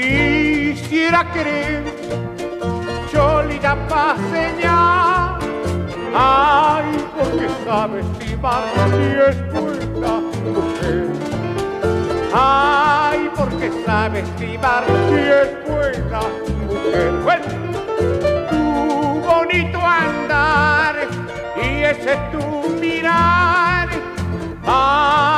Quisiera querer, Cholita paseñar. Ay, porque sabe estimar si es buena mujer. Ay, porque sabe estimar si es buena mujer. Bueno, tu bonito andar y ese tu mirar. Ay,